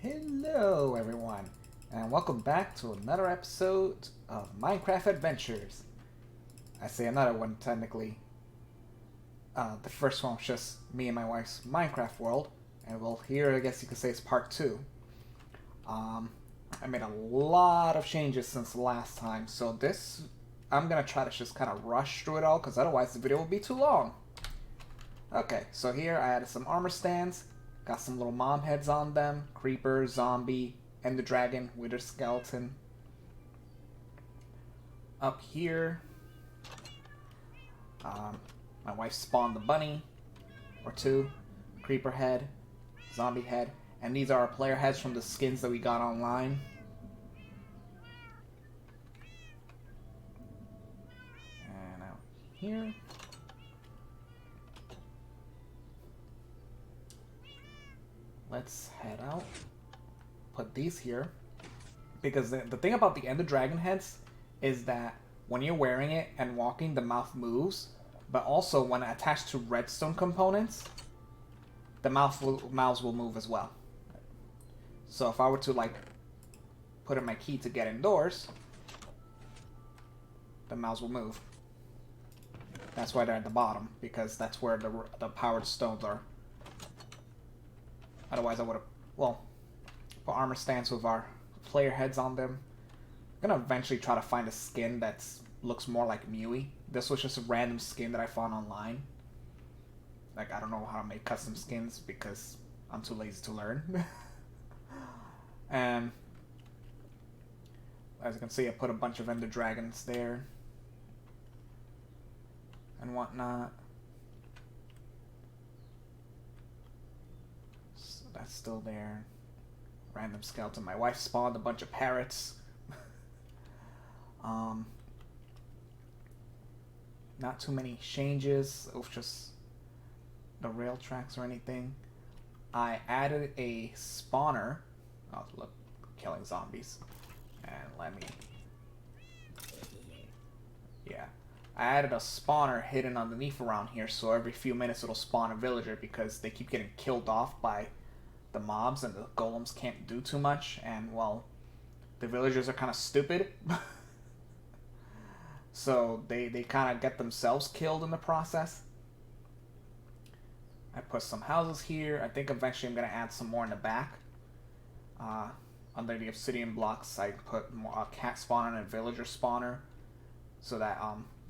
Hello, everyone, and welcome back to another episode of Minecraft Adventures. I say another one, technically. The first one was just me and my wife's Minecraft world, and well, here I guess you could say it's part two. Um, I made a lot of changes since the last time, so this I'm gonna try to just kind of rush through it all, because otherwise the video will be too long. Okay, so here I added some armor stands, got some little mom heads on them, creeper, zombie, ender dragon, wither skeleton. Up here, my wife spawned the bunny, or two, creeper head, zombie head, and these are our player heads from the skins that we got online. And out here. Let's head out. Put these here. Because the thing about the Ender Dragon heads is that when you're wearing it and walking, the mouth moves. But also, when attached to redstone components, the mouths will move as well. So if I were to, like, put in my key to get indoors, the mouths will move. That's why they're at the bottom, because that's where the powered stones are. Otherwise, I would have, well, put armor stands with our player heads on them. I'm gonna eventually try to find a skin that looks more like Mewy. This was just a random skin that I found online. Like, I don't know how to make custom skins because I'm too lazy to learn. And as you can see, I put a bunch of Ender Dragons there and whatnot. So that's still there. Random skeleton. My wife spawned a bunch of parrots. Not too many changes. It was just the rail tracks or anything. I added a spawner. Oh, look, killing zombies. And let me... Yeah. I added a spawner hidden underneath around here, so every few minutes it'll spawn a villager because they keep getting killed off by the mobs and the golems can't do too much. And, well, the villagers are kind of stupid. So they kind of get themselves killed in the process. I put some houses here. I think eventually I'm going to add some more in the back. Under the obsidian blocks, I put more, a cat spawner and a villager spawner. So that,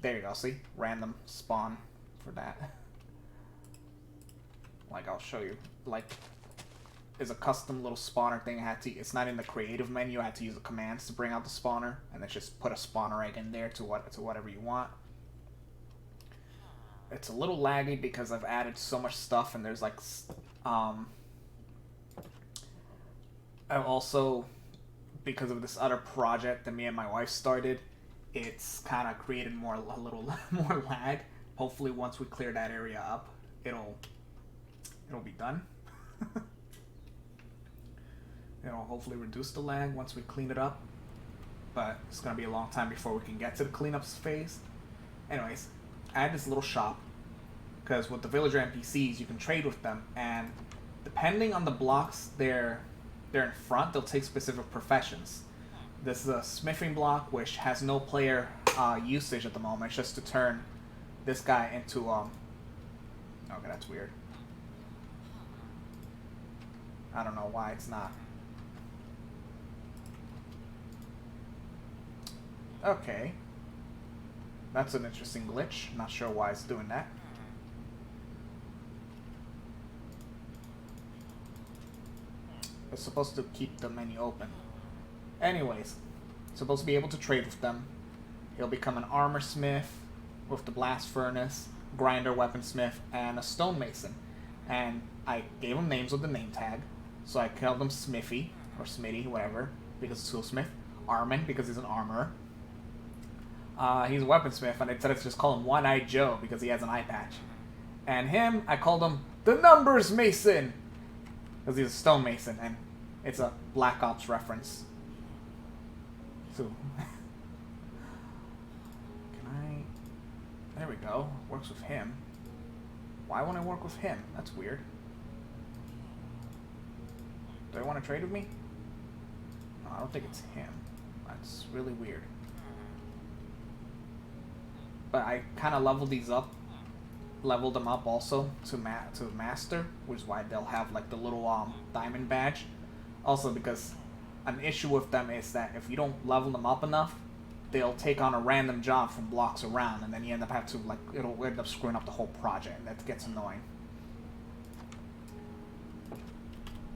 there you go, see? Random spawn for that. Like, I'll show you. Like, is a custom little spawner thing. I had to. It's not in the creative menu. I had to use the commands to bring out the spawner, and then just put a spawner egg in there to whatever you want. It's a little laggy because I've added so much stuff, and there's like, I've also, because of this other project that me and my wife started, it's kind of created a little more lag. Hopefully, once we clear that area up, it'll be done. It'll hopefully reduce the lag once we clean it up. But it's going to be a long time before we can get to the cleanup phase. Anyways, I had this little shop. Because with the villager NPCs, you can trade with them. And depending on the blocks they're in front, they'll take specific professions. This is a smithing block, which has no player usage at the moment. It's just to turn this guy into... Okay, that's weird. I don't know why it's not... Okay. That's an interesting glitch. Not sure why it's doing that. It's supposed to keep the menu open. Anyways, supposed to be able to trade with them. He'll become an armor smith with the blast furnace, grinder weaponsmith, and a stonemason. And I gave him names with the name tag. So I called him Smithy, or Smitty, whatever, because it's toolsmith. Armin, because he's an armorer. He's a weaponsmith, and I decided to just call him One-Eyed Joe because he has an eye patch. And him, I called him the Numbers Mason because he's a stonemason, and it's a Black Ops reference. So, can I? There we go. Works with him. Why won't I work with him? That's weird. Do I want to trade with me? No, I don't think it's him. That's really weird. But I kind of leveled them up also to master, which is why they'll have like the little diamond badge. Also because an issue with them is that if you don't level them up enough, they'll take on a random job from blocks around, and then you end up having to like it'll end up screwing up the whole project, and that gets annoying.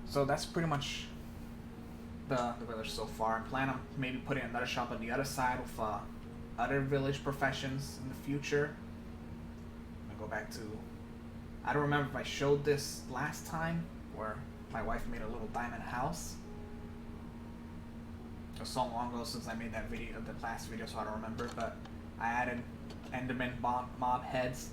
So that's pretty much the village so far. I plan on maybe putting another shop on the other side with other village professions in the future. I'm gonna go back to, I don't remember if I showed this last time, where my wife made a little diamond house. It was so long ago since I made that video, the last video, so I don't remember, but I added Enderman mob heads.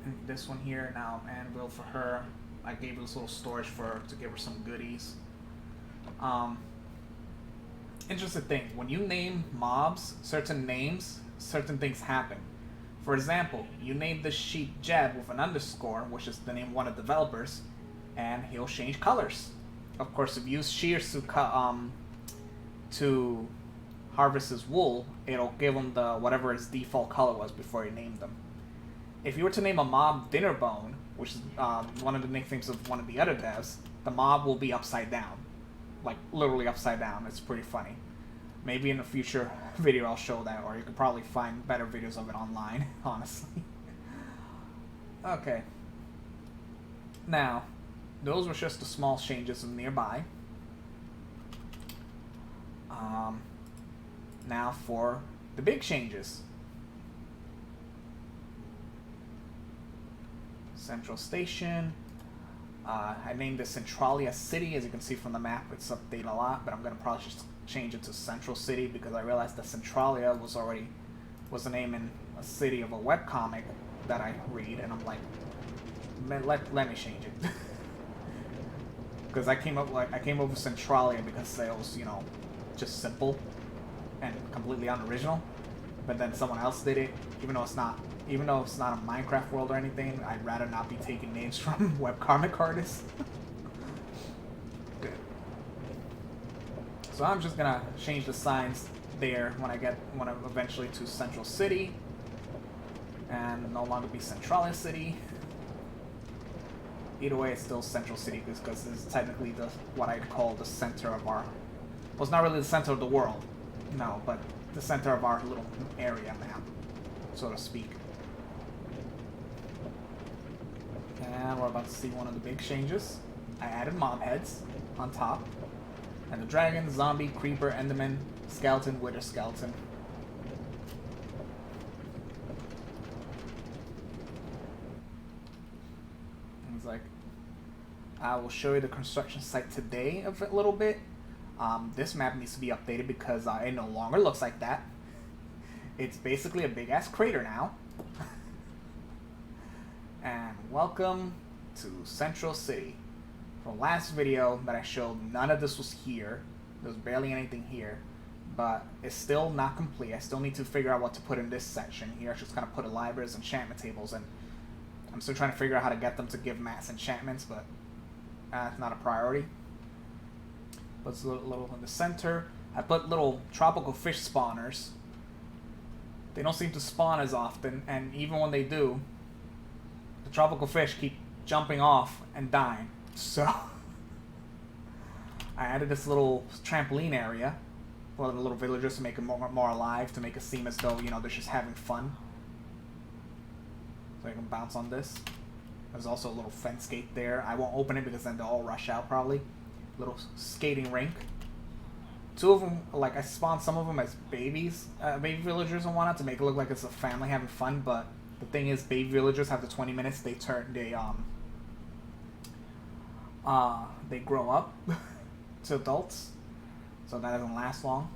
And this one here, now anvil for her. I gave her this little storage for her to give her some goodies. Interesting thing, when you name mobs certain names, certain things happen. For example, you name the sheep Jeb with an underscore, which is the name of one of the developers, and he'll change colors. Of course, if you use shears to harvest his wool, it'll give him the whatever his default color was before you named them. If you were to name a mob Dinnerbone, which is one of the nicknames of one of the other devs, the mob will be upside down. Like, literally upside down. It's pretty funny. Maybe in a future video I'll show that, or you could probably find better videos of it online, honestly. Okay. Now, those were just the small changes nearby. Now for the big changes. Central Station. I named this Centralia City. As you can see from the map, it's updated a lot, but I'm going to probably just change it to Central City because I realized that Centralia was the name in a city of a webcomic that I read, and I'm like, let me change it. Because I came up with Centralia because it was, you know, just simple and completely unoriginal. But then someone else did it, even though it's not a Minecraft world or anything. I'd rather not be taking names from webcomic artists. Good. So I'm just gonna change the signs there when I'm eventually to Central City, and no longer be Centralia City. Either way, it's still Central City because this is technically what I'd call the center of our. Well, it's not really the center of the world, no, but the center of our little area map, so to speak. And we're about to see one of the big changes. I added mob heads on top, and the dragon, zombie, creeper, enderman, skeleton, wither skeleton. It's like, I will show you the construction site today of it a little bit. This map needs to be updated because it no longer looks like that. It's basically a big ass crater now. And welcome to Central City. From last video that I showed, none of this was here. There's barely anything here. But it's still not complete. I still need to figure out what to put in this section here. I just kind of put libraries, enchantment tables, and I'm still trying to figure out how to get them to give mass enchantments, but it's not a priority. But it's a little in the center. I put little tropical fish spawners. They don't seem to spawn as often, and even when they do, the tropical fish keep jumping off and dying. So I added this little trampoline area for the little villagers to make it more alive, to make it seem as though, you know, they're just having fun. So you can bounce on this. There's also a little fence gate there. I won't open it because then they'll all rush out probably. Little skating rink. Two of them, like, I spawned some of them as babies, baby villagers and whatnot to make it look like it's a family having fun, but the thing is, baby villagers after 20 minutes, they grow up to adults, so that doesn't last long.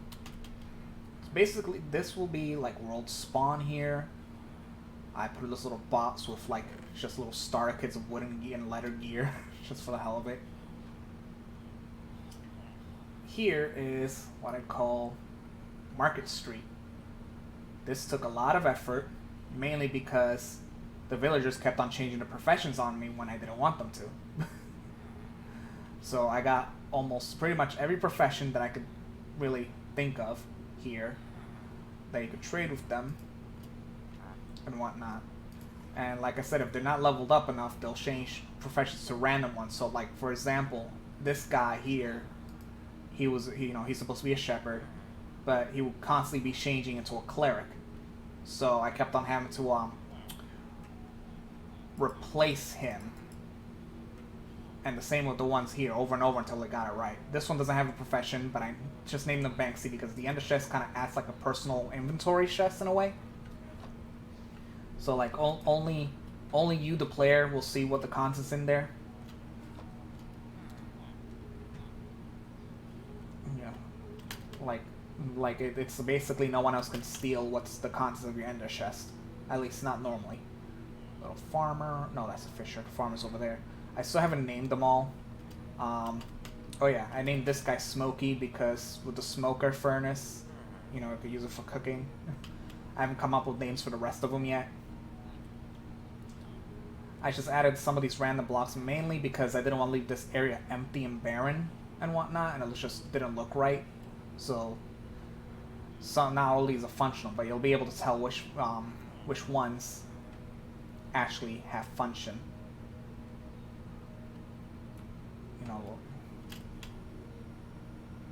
So basically, this will be like world spawn here. I put this little box with like just little starter kits of wooden gear and leather gear, just for the hell of it. Here is what I call Market Street. This took a lot of effort, mainly because the villagers kept on changing the professions on me when I didn't want them to. So I got almost pretty much every profession that I could really think of here that you could trade with them and whatnot. And like I said, if they're not leveled up enough, they'll change professions to random ones. So like for example, this guy here, he's supposed to be a shepherd, but he would constantly be changing into a cleric. So I kept on having to replace him. And the same with the ones here, over and over until they got it right. This one doesn't have a profession, but I just named them Banksy because the ender chest kind of acts like a personal inventory chest in a way. So like only you, the player, will see what the content's in there. Yeah, like it's basically no one else can steal what's the contents of your ender chest, at least not normally. Little farmer, no, that's a fisher. The farmer's over there. I still haven't named them all. Oh yeah, I named this guy Smokey because with the smoker furnace, I could use it for cooking. I haven't come up with names for the rest of them yet. I just added some of these random blocks mainly because I didn't want to leave this area empty and barren and whatnot, and it just didn't look right. So not all these are functional, but you'll be able to tell which ones actually have function.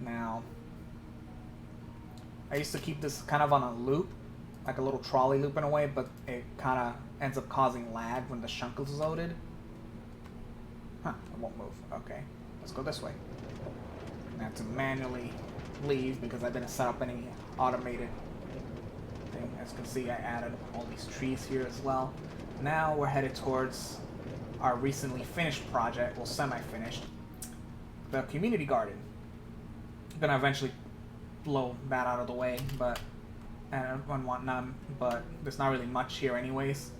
Now, I used to keep this kind of on a loop, like a little trolley loop in a way, but it kind of ends up causing lag when the chunk is loaded. Huh, it won't move. Okay, let's go this way. I have to manually leave because I didn't set up any automated thing. As you can see, I added all these trees here as well. Now we're headed towards our recently finished project, well, semi-finished, the community garden. I'm gonna eventually blow that out of the way, and whatnot, but there's not really much here anyways,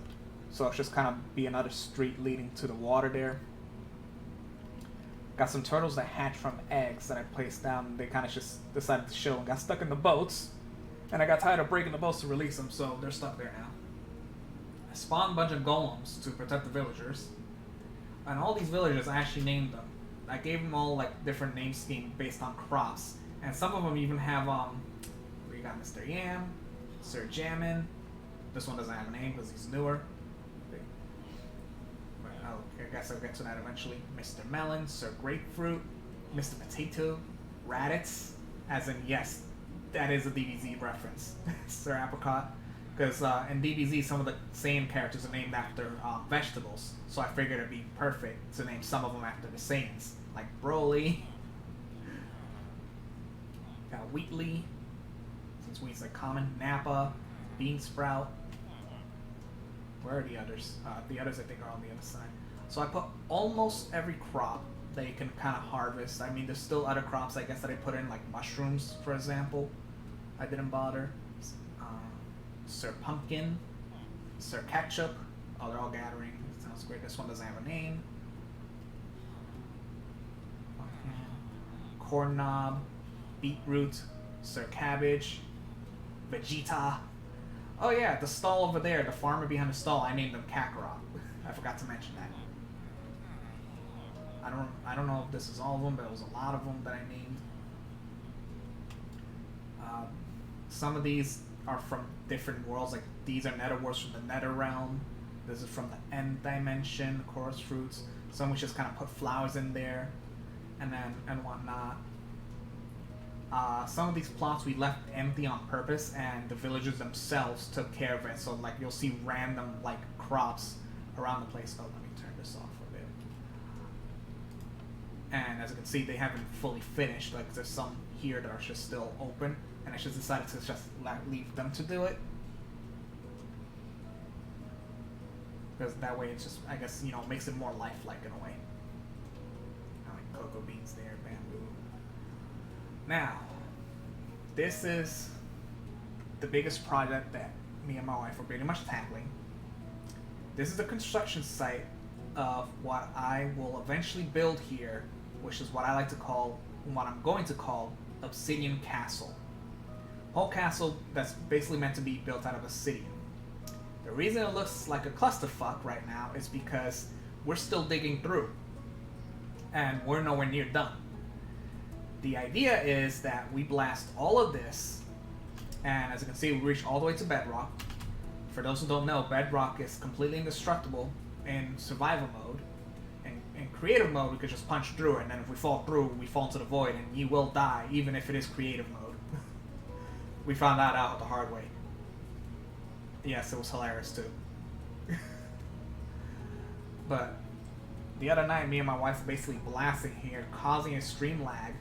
so it's just kind of be another street leading to the water there. Got some turtles that hatched from eggs that I placed down. They kind of just decided to chill and got stuck in the boats, and I got tired of breaking the boats to release them, so they're stuck there now. I spawned a bunch of golems to protect the villagers, and all these villagers I actually named them. I gave them all like different name scheme based on crops, and some of them even have we got Mr. Yam, Sir Jammin. This one doesn't have a name because he's newer. I guess I'll get to that eventually. Mr. Melon, Sir Grapefruit, Mr. Potato, Raditz, as in yes, that is a DBZ reference. Sir Apricot. Because in DBZ, some of the Saiyan characters are named after vegetables, so I figured it'd be perfect to name some of them after the Saiyans, like Broly, Wheatley, since wheat's like common, Nappa, Bean Sprout. Where are the others? The others I think are on the other side. So I put almost every crop that you can kind of harvest. I mean, there's still other crops I guess that I put in, like mushrooms, for example. I didn't bother. Sir Pumpkin, Sir Ketchup. Oh, they're all gathering. Sounds great. This one doesn't have a name. Corn Knob, Beetroot, Sir Cabbage, Vegeta. Oh yeah, the stall over there, the farmer behind the stall, I named him Kakarot. I forgot to mention that. I don't know if this is all of them, but it was a lot of them that I named. Some of these are from different worlds, like these are nether worlds from the nether realm. This is from the end dimension, chorus fruits. Some we just kind of put flowers in there, and whatnot. Some of these plots we left empty on purpose, and the villagers themselves took care of it. So like you'll see random like crops around the place. Oh, let me turn this off a bit. And as you can see, they haven't fully finished. Like there's some here that are just still open, and I just decided to just leave them to do it. Because that way it's just, I guess, makes it more lifelike in a way. Like cocoa beans there, bamboo. Now, this is the biggest project that me and my wife are pretty much tackling. This is the construction site of what I will eventually build here, which is what I like to call, what I'm going to call, Obsidian Castle. Whole castle that's basically meant to be built out of obsidian. The reason it looks like a clusterfuck right now is because we're still digging through. and we're nowhere near done. The idea is that we blast all of this, and as you can see, we reach all the way to bedrock. For those who don't know, bedrock is completely indestructible in survival mode. In creative mode, we could just punch through it, and then if we fall through, we fall into the void, and you will die, even if it is creative mode. We found that out the hard way. Yes, it was hilarious too. But the other night, me and my wife were basically blasting here, causing extreme lag.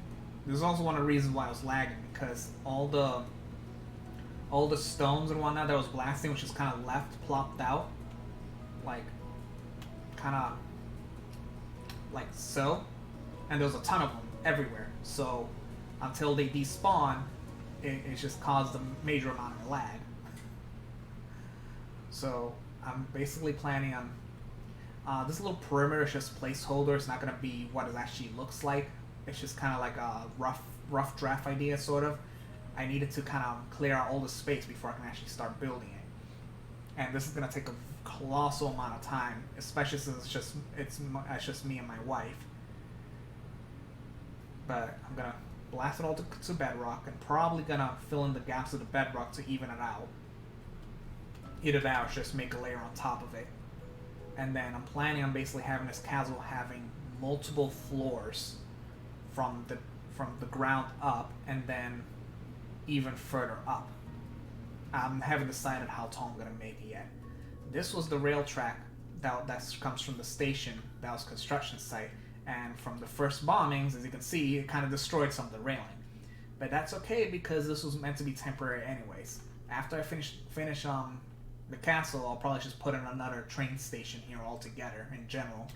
This is also one of the reasons why I was lagging, because all the stones and whatnot that I was blasting was just kind of left plopped out, like kind of like so, and there was a ton of them everywhere. So until they despawn, it just caused a major amount of lag. So I'm basically planning on this little perimeter is just placeholder. It's not gonna be what it actually looks like. It's just kind of like a rough draft idea, sort of. I needed to kind of clear out all the space before I can actually start building it. And this is gonna take a colossal amount of time, especially since it's just me and my wife. But I'm gonna blast it all to bedrock, and probably gonna fill in the gaps of the bedrock to even it out. Either that or just make a layer on top of it. And then I'm planning on basically having this castle having multiple floors from the ground up, and then even further up. I haven't decided how tall I'm gonna make it yet. This was the rail track that comes from the station, that was construction site, and from the first bombings, as you can see, it kind of destroyed some of the railing. But that's okay, because this was meant to be temporary anyways. After I finish the castle, I'll probably just put in another train station here altogether in general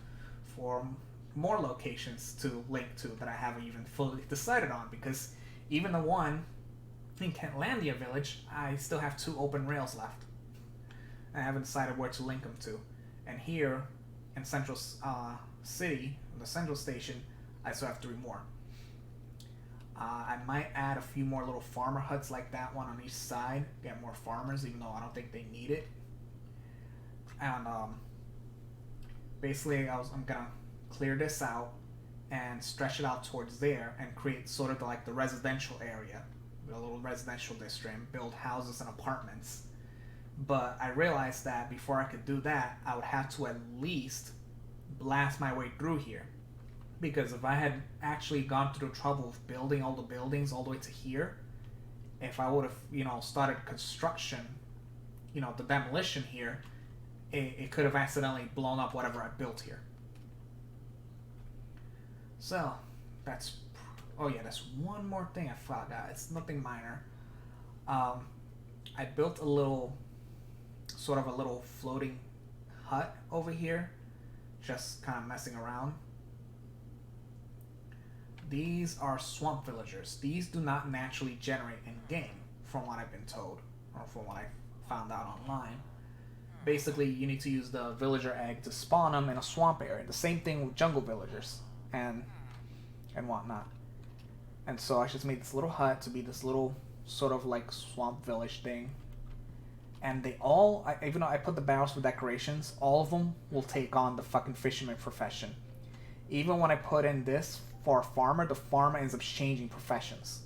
for more locations to link to that I haven't even fully decided on, because even the one in Kentlandia Village, I still have 2 open rails left. I haven't decided where to link them to. And here in Central City, the Central Station, I still have 3 more. I might add a few more little farmer huts like that one on each side, get more farmers, even though I don't think they need it. And basically, I'm gonna clear this out and stretch it out towards there and create sort of like the residential area, a little residential district, and build houses and apartments. But I realized that before I could do that, I would have to at least blast my way through here. Because if I had actually gone through the trouble of building all the buildings all the way to here, if I would have, started construction, the demolition here, it could have accidentally blown up whatever I built here. So, that's one more thing I forgot. It's nothing minor. I built a little floating hut over here, just kind of messing around. These are swamp villagers. These do not naturally generate in-game, from what I've been told, or from what I found out online. Basically, you need to use the villager egg to spawn them in a swamp area. The same thing with jungle villagers and whatnot. And so I just made this little hut to be this little sort of like swamp village thing. And they all, even though I put the barrels for decorations, all of them will take on the fucking fisherman profession. Even when I put in this for a farmer, the farmer ends up changing professions.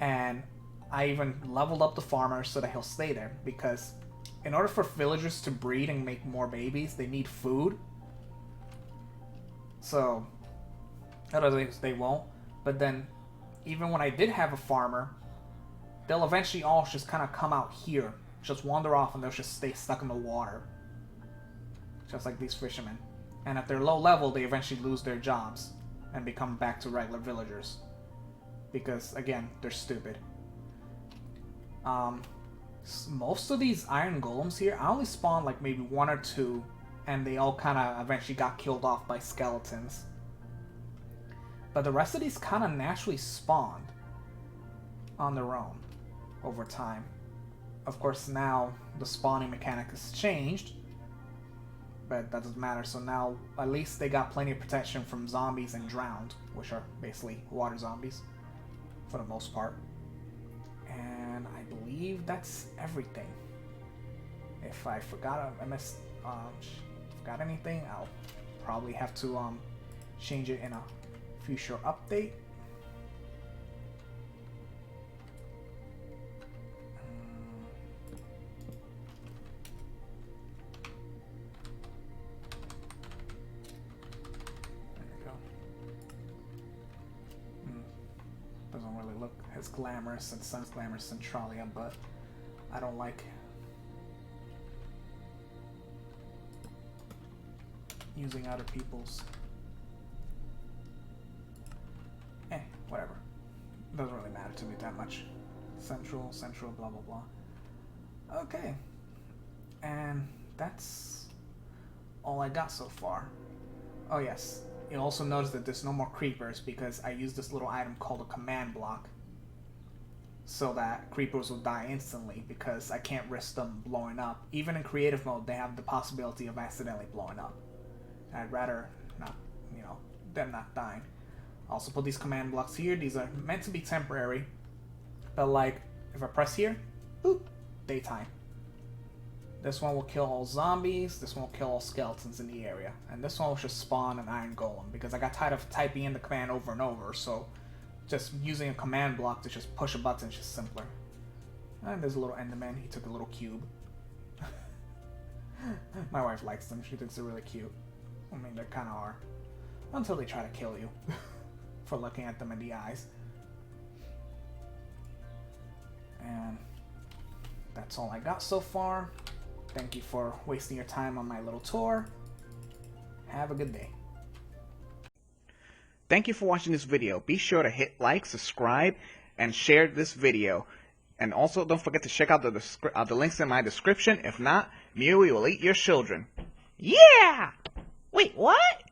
And I even leveled up the farmer so that he'll stay there, because in order for villagers to breed and make more babies, they need food. So, otherwise they won't. But then, even when I did have a farmer, they'll eventually all just kind of come out here, just wander off, and they'll just stay stuck in the water. Just like these fishermen. And if they're low level, they eventually lose their jobs and become back to regular villagers. Because, again, they're stupid. Most of these iron golems here, I only spawned like maybe 1 or 2, and they all kind of eventually got killed off by skeletons. But the rest of these kind of naturally spawned on their own over time. Of course, now the spawning mechanic has changed, but that doesn't matter. So now at least they got plenty of protection from zombies and drowned, which are basically water zombies for the most part. And I believe that's everything. If I forgot anything, I'll probably have to change it in a future update. Doesn't really look as glamorous and Sun's glamorous Centralia, but I don't like using other people's. Whatever. Doesn't really matter to me that much. Central, blah blah blah. Okay. And that's all I got so far. Oh yes. You'll also notice that there's no more creepers because I used this little item called a command block so that creepers will die instantly because I can't risk them blowing up. Even in creative mode, they have the possibility of accidentally blowing up. I'd rather not, them not dying. I also put these command blocks here. These are meant to be temporary, but like if I press here, boop, daytime. This one will kill all zombies, this one will kill all skeletons in the area, and this one will just spawn an iron golem, because I got tired of typing in the command over and over, so just using a command block to just push a button is just simpler. And there's a little enderman, he took a little cube. My wife likes them, she thinks they're really cute. I mean, they kinda are. Until they try to kill you for looking at them in the eyes. And that's all I got so far. Thank you for wasting your time on my little tour. Have a good day. Thank you for watching this video. Be sure to hit like, subscribe, and share this video. And also don't forget to check out the links in my description. If not, Mewy will eat your children. Yeah! Wait, what?